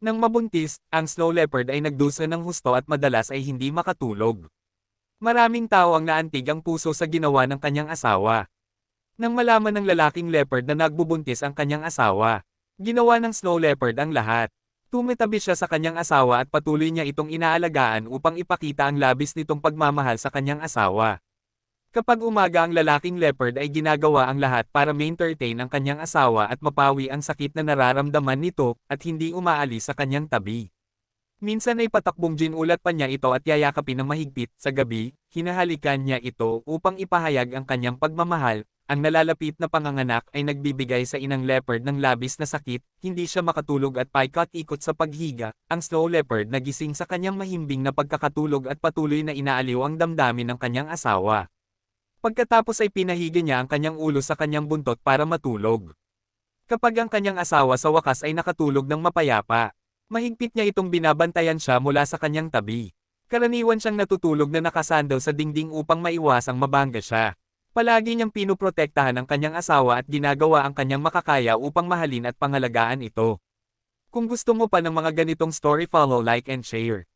Nang mabuntis, ang snow leopard ay nagdusa ng husto at madalas ay hindi makatulog. Maraming tao ang naantig ang puso sa ginawa ng kanyang asawa. Nang malaman ng lalaking leopard na nagbubuntis ang kanyang asawa, ginawa ng snow leopard ang lahat. Tumitabi siya sa kanyang asawa at patuloy niya itong inaalagaan upang ipakita ang labis nitong pagmamahal sa kanyang asawa. Kapag umaga ang lalaking leopard ay ginagawa ang lahat para ma-entertain ang kanyang asawa at mapawi ang sakit na nararamdaman nito at hindi umaalis sa kanyang tabi. Minsan ay patakbong ginulat pa niya ito at yayakapin ng mahigpit. Sa gabi, hinahalikan niya ito upang ipahayag ang kanyang pagmamahal. Ang nalalapit na panganganak ay nagbibigay sa inang leopard ng labis na sakit, hindi siya makatulog at paikot-ikot sa paghiga. Ang snow leopard nagising sa kanyang mahimbing na pagkakatulog at patuloy na inaaliw ang damdamin ng kanyang asawa. Pagkatapos ay pinahiga niya ang kanyang ulo sa kanyang buntot para matulog. Kapag ang kanyang asawa sa wakas ay nakatulog ng mapayapa, mahigpit niya itong binabantayan siya mula sa kanyang tabi. Karaniwan siyang natutulog na nakasandal sa dingding upang maiwasang mabangga siya. Palagi niyang pinoprotektahan ang kanyang asawa at ginagawa ang kanyang makakaya upang mahalin at pangalagaan ito. Kung gusto mo pa ng mga ganitong story, follow, like and share.